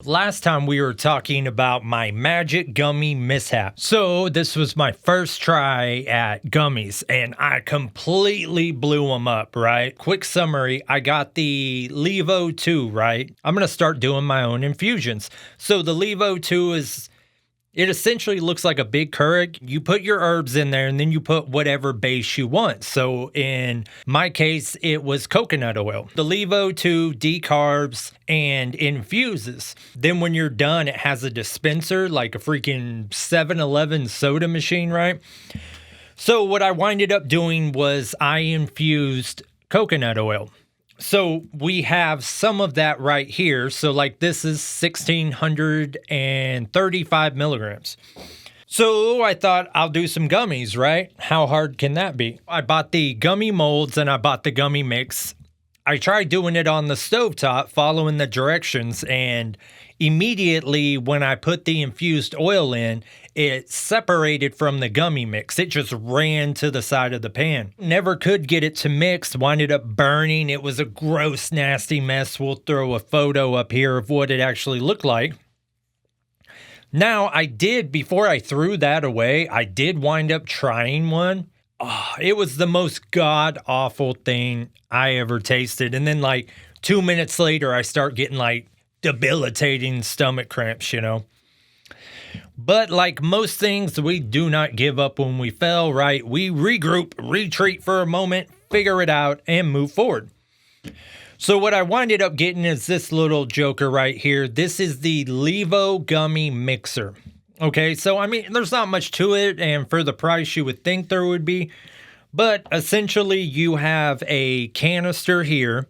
Last time we were talking about my magic gummy mishap. So this was my first try at gummies and I completely blew them up, right? Quick summary, I got the Levo 2, right? I'm going to start doing my own infusions. So the Levo 2 it essentially looks like a big Keurig. You put your herbs in there and then you put whatever base you want. So in my case, it was coconut oil. The Levo 2 decarbs and infuses. Then when you're done, it has a dispenser like a freaking 7-Eleven soda machine, right? So what I winded up doing was I infused coconut oil. So we have some of that right here. So like this is 1,635 milligrams. So I thought I'll do some gummies, right? How hard can that be? I bought the gummy molds and I bought the gummy mix. I tried doing it on the stovetop, following the directions, and immediately when I put the infused oil in, it separated from the gummy mix. It just ran to the side of the pan. Never could get it to mix, winded up burning. It was a gross, nasty mess. We'll throw a photo up here of what it actually looked like. Now, before I threw that away, I did wind up trying one. Oh, it was the most god-awful thing I ever tasted. And then like 2 minutes later, I start getting like debilitating stomach cramps, you know. But like most things, we do not give up when we fail, right? We regroup, retreat for a moment, figure it out, and move forward. So what I winded up getting is this little joker right here. This is the Levo Gummy Mixer. Okay, so I mean, there's not much to it, and for the price you would think there would be. But essentially, you have a canister here.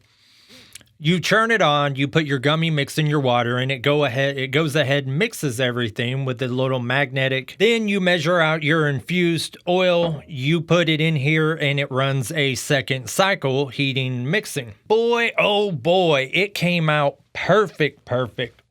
You turn it on, you put your gummy mix in your water, and it goes ahead and mixes everything with the little magnetic. Then you measure out your infused oil, you put it in here, and it runs a second cycle, heating, mixing. Boy, oh boy, it came out perfect.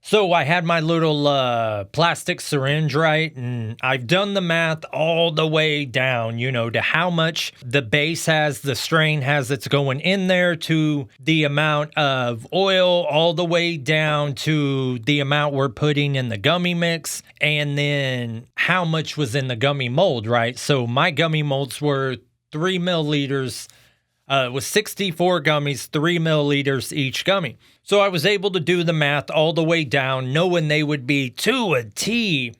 So I had my little plastic syringe, right? And I've done the math all the way down, you know, to how much the base has, the strain has that's going in there, to the amount of oil, all the way down to the amount we're putting in the gummy mix, and then how much was in the gummy mold, right? So my gummy molds were 3 milliliters. It was 64 gummies, 3 milliliters each gummy. So I was able to do the math all the way down, knowing they would be to a T,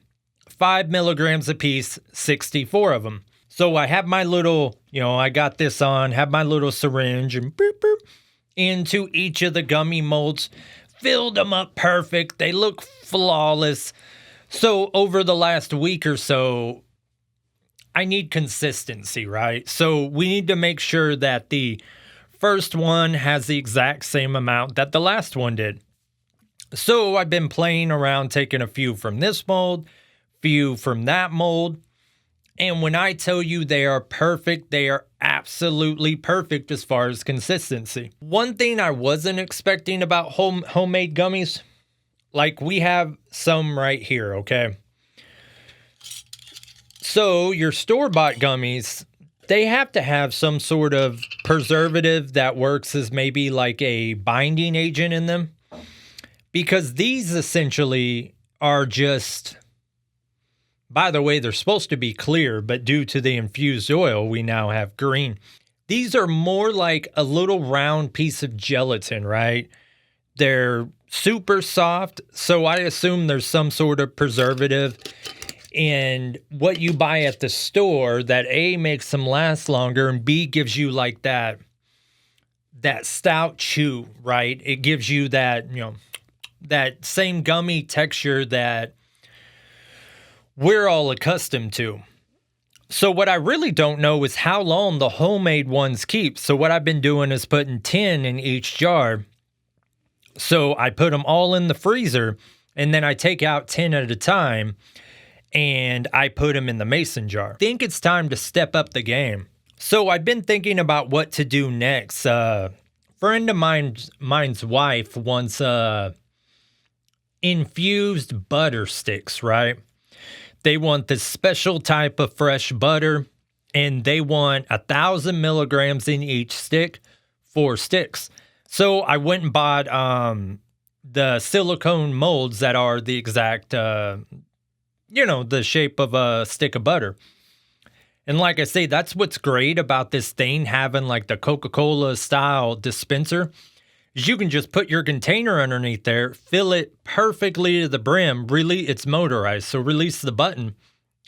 5 milligrams a piece, 64 of them. So I have my little, I got this on, have my little syringe and boop, boop, into each of the gummy molds, filled them up perfect. They look flawless. So over the last week or so, I need consistency, right? So we need to make sure that the first one has the exact same amount that the last one did. So I've been playing around, taking a few from this mold, few from that mold. And when I tell you they are perfect, they are absolutely perfect as far as consistency. One thing I wasn't expecting about homemade gummies, like we have some right here, okay? So your store-bought gummies, they have to have some sort of preservative that works as maybe like a binding agent in them. Because these essentially are just, by the way, they're supposed to be clear, but due to the infused oil, we now have green. These are more like a little round piece of gelatin, right? They're super soft, so I assume there's some sort of preservative and what you buy at the store that A, makes them last longer, and B, gives you like that stout chew, right? It gives you that, that same gummy texture that we're all accustomed to. So what I really don't know is how long the homemade ones keep. So what I've been doing is putting 10 in each jar. So I put them all in the freezer, and then I take out 10 at a time, and I put them in the mason jar. I think it's time to step up the game. So I've been thinking about what to do next. Friend of mine's wife wants infused butter sticks, right? They want this special type of fresh butter, and they want 1,000 milligrams in each stick, 4 sticks. So I went and bought the silicone molds that are the exact, the shape of a stick of butter. And like I say, that's what's great about this thing having like the Coca-Cola style dispenser is you can just put your container underneath there, fill it perfectly to the brim. Really, it's motorized. So release the button,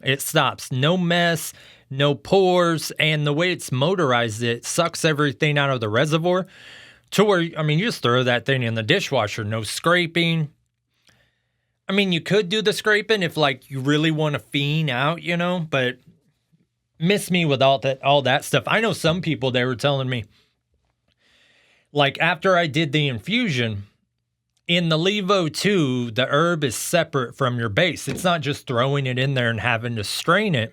it stops. No mess, no pores. And the way it's motorized, it sucks everything out of the reservoir to where, I mean, you just throw that thing in the dishwasher, no scraping. I mean, you could do the scraping if like you really want to fiend out, but miss me with all that stuff. I know some people, they were telling me, like after I did the infusion, in the Levo 2, the herb is separate from your base. It's not just throwing it in there and having to strain it.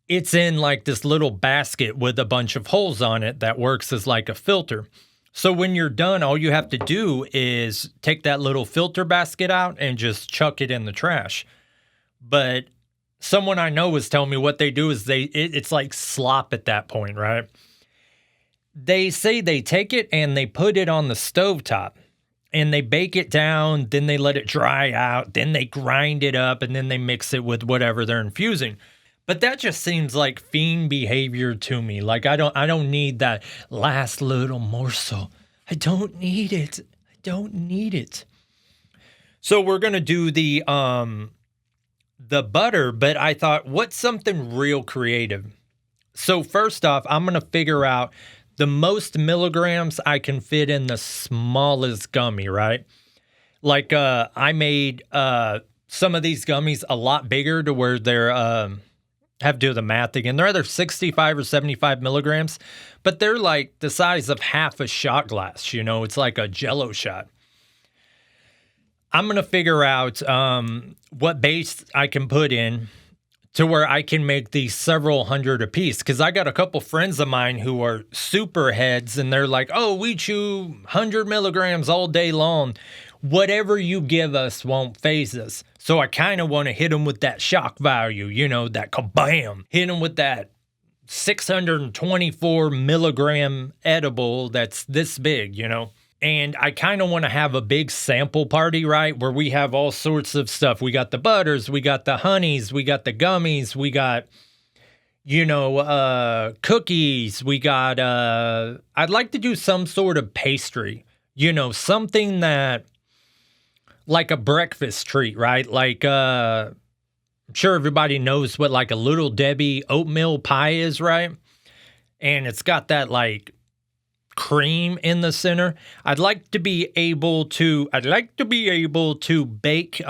It's in like this little basket with a bunch of holes on it that works as like a filter. So when you're done, all you have to do is take that little filter basket out and just chuck it in the trash. But someone I know was telling me what they do is it's like slop at that point, right? They say they take it and they put it on the stovetop and they bake it down, then they let it dry out, then they grind it up, and then they mix it with whatever they're infusing. But that just seems like fiend behavior to me. Like I don't need that last little morsel. I don't need it. I don't need it. So we're gonna do the butter, but I thought, what's something real creative? So first off, I'm gonna figure out the most milligrams I can fit in the smallest gummy, right? Like I made some of these gummies a lot bigger to where they're have to do the math again. They're either 65 or 75 milligrams, but they're like the size of half a shot glass. It's like a Jello shot. I'm going to figure out what base I can put in to where I can make these several hundred a piece. Because I got a couple friends of mine who are super heads, and they're like, oh, we chew 100 milligrams all day long. Whatever you give us won't phase us. So I kind of want to hit them with that shock value, that kabam. Hit them with that 624 milligram edible that's this big, And I kind of want to have a big sample party, right? Where we have all sorts of stuff. We got the butters, we got the honeys, we got the gummies, we got, cookies. We got, I'd like to do some sort of pastry, something that, like a breakfast treat, right? Like, I'm sure everybody knows what like a Little Debbie oatmeal pie is, right? And it's got that like cream in the center. I'd like to be able to bake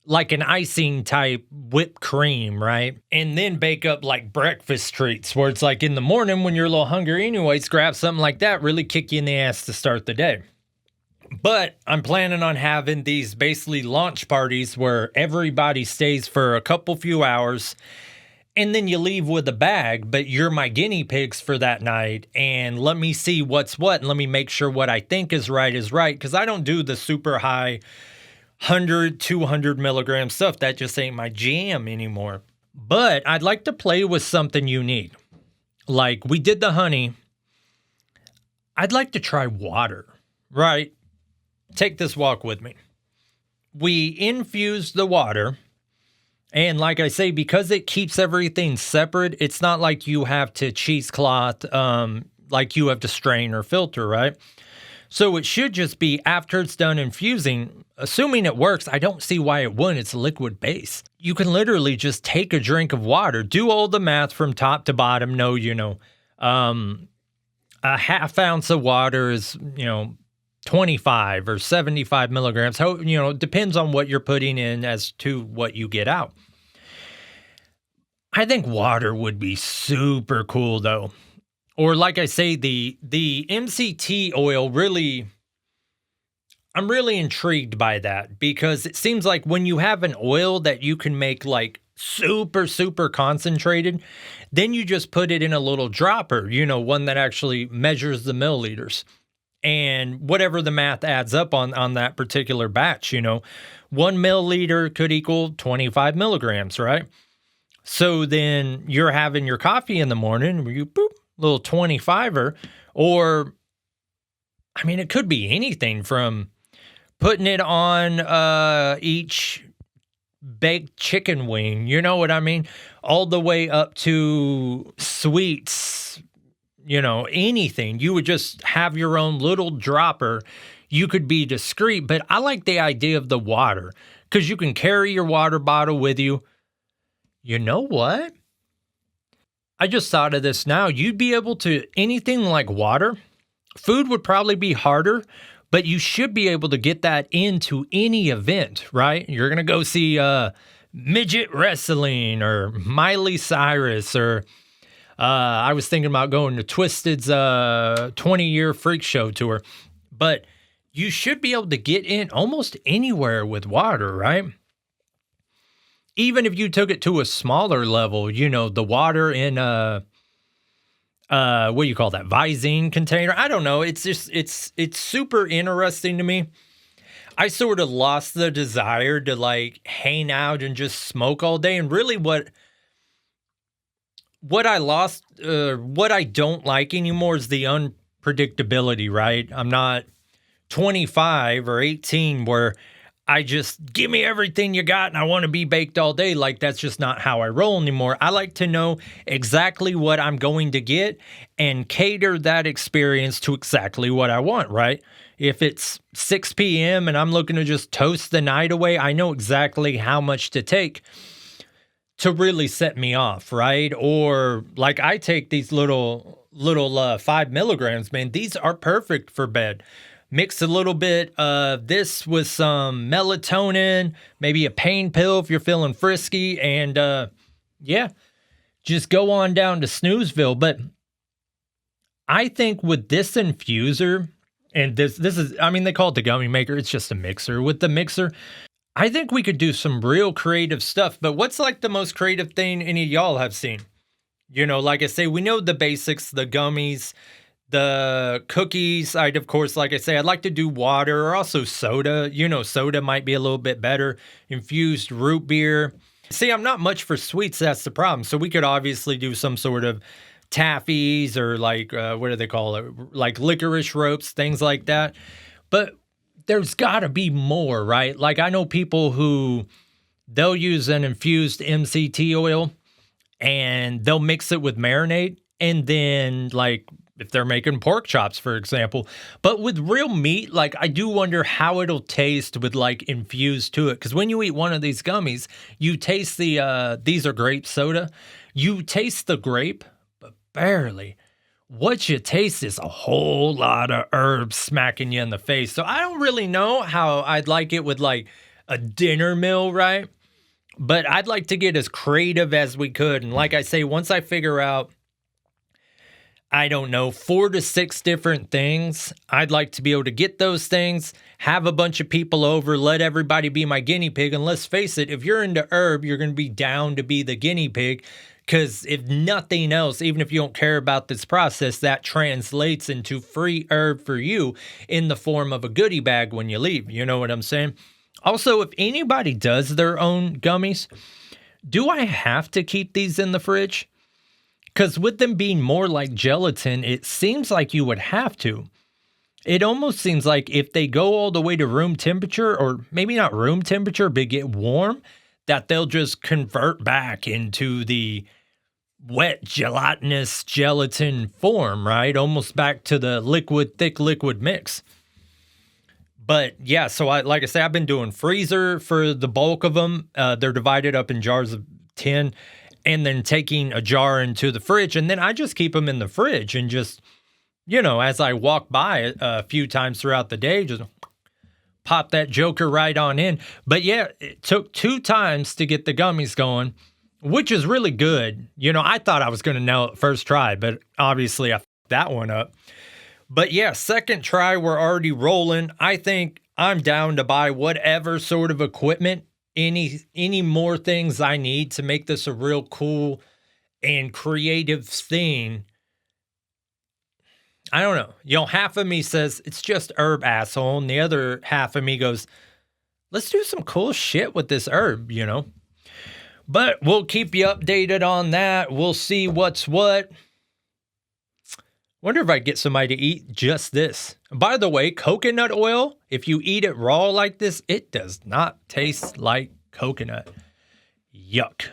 like an icing type whipped cream, right? And then bake up like breakfast treats where it's like in the morning when you're a little hungry anyways, grab something like that, really kick you in the ass to start the day. But I'm planning on having these basically launch parties where everybody stays for a few hours and then you leave with a bag, but you're my guinea pigs for that night, and let me see what's what, and let me make sure what I think is right, because I don't do the super high 100, 200 milligram stuff. That just ain't my jam anymore. But I'd like to play with something unique. Like we did the honey. I'd like to try water, right? Take this walk with me. We infused the water. And like I say, because it keeps everything separate, it's not like you have to cheesecloth, like you have to strain or filter, right? So it should just be after it's done infusing, assuming it works, I don't see why it wouldn't. It's a liquid base. You can literally just take a drink of water, do all the math from top to bottom. No, a half ounce of water is, 25 or 75 milligrams. How, depends on what you're putting in as to what you get out. I think water would be super cool though. Or like I say, the MCT oil really, I'm really intrigued by that because it seems like when you have an oil that you can make like super, super concentrated, then you just put it in a little dropper, one that actually measures the milliliters. And whatever the math adds up on that particular batch, 1 milliliter could equal 25 milligrams, right? So then you're having your coffee in the morning, you boop, little 25er, or I mean, it could be anything from putting it on each baked chicken wing, you know what I mean? All the way up to sweets, anything. You would just have your own little dropper. You could be discreet, but I like the idea of the water because you can carry your water bottle with you. You know what? I just thought of this now. You'd be able to, anything like water, food would probably be harder, but you should be able to get that into any event, right? You're going to go see midget wrestling or Miley Cyrus or I was thinking about going to Twisted's 20-year freak show tour, but you should be able to get in almost anywhere with water, right? Even if you took it to a smaller level, the water in what do you call that? Visine container. I don't know. It's just, it's super interesting to me. I sort of lost the desire to like hang out and just smoke all day. And really what I lost, what I don't like anymore is the unpredictability, right? I'm not 25 or 18 where I just give me everything you got and I want to be baked all day. Like that's just not how I roll anymore. I like to know exactly what I'm going to get and cater that experience to exactly what I want, right? If it's 6 p.m. and I'm looking to just toast the night away, I know exactly how much to take to really set me off, right? Or like I take these little 5 milligrams, man. These are perfect for bed. Mix a little bit of this with some melatonin, maybe a pain pill if you're feeling frisky, and yeah, just go on down to Snoozeville. But I think with this infuser, and this is, I mean, they call it the gummy maker. It's just a mixer. With the mixer, I think we could do some real creative stuff. But what's like the most creative thing any of y'all have seen? Like I say, we know the basics, the gummies, the cookies. Of course, like I say, I'd like to do water or also soda. Soda might be a little bit better. Infused root beer. See, I'm not much for sweets. That's the problem. So we could obviously do some sort of taffies or like, what do they call it? Like licorice ropes, things like that. But there's got to be more, right? Like I know people who they'll use an infused MCT oil and they'll mix it with marinade and then like if they're making pork chops, for example. But with real meat, like I do wonder how it'll taste with like infused to it. Because when you eat one of these gummies, you taste these are grape soda. You taste the grape, but barely. What you taste is a whole lot of herbs smacking you in the face. So I don't really know how I'd like it with like a dinner meal, right? But I'd like to get as creative as we could. And like I say, once I figure out, I don't know, 4 to 6 different things, I'd like to be able to get those things, have a bunch of people over, let everybody be my guinea pig. And let's face it, if you're into herb, you're going to be down to be the guinea pig. Because if nothing else, even if you don't care about this process, that translates into free herb for you in the form of a goodie bag when you leave. You know what I'm saying? Also, if anybody does their own gummies, do I have to keep these in the fridge? Because with them being more like gelatin, it seems like you would have to. It almost seems like if they go all the way to room temperature, or maybe not room temperature, but get warm, that they'll just convert back into the wet gelatinous gelatin form, right? Almost back to the thick liquid mix. But yeah, so like I say, I've been doing freezer for the bulk of them. They're divided up in jars of 10 and then taking a jar into the fridge. And then I just keep them in the fridge and just, as I walk by a few times throughout the day, just pop that joker right on in. But yeah, it took 2 times to get the gummies going, which is really good. I thought I was going to nail it first try, but obviously I fucked that one up. But yeah, second try, we're already rolling. I think I'm down to buy whatever sort of equipment, any more things I need to make this a real cool and creative thing. I don't know. Half of me says it's just herb, asshole, and the other half of me goes, let's do some cool shit with this herb, But we'll keep you updated on that. We'll see what's what. Wonder if I get somebody to eat just this. By the way, coconut oil, if you eat it raw like this, it does not taste like coconut. Yuck.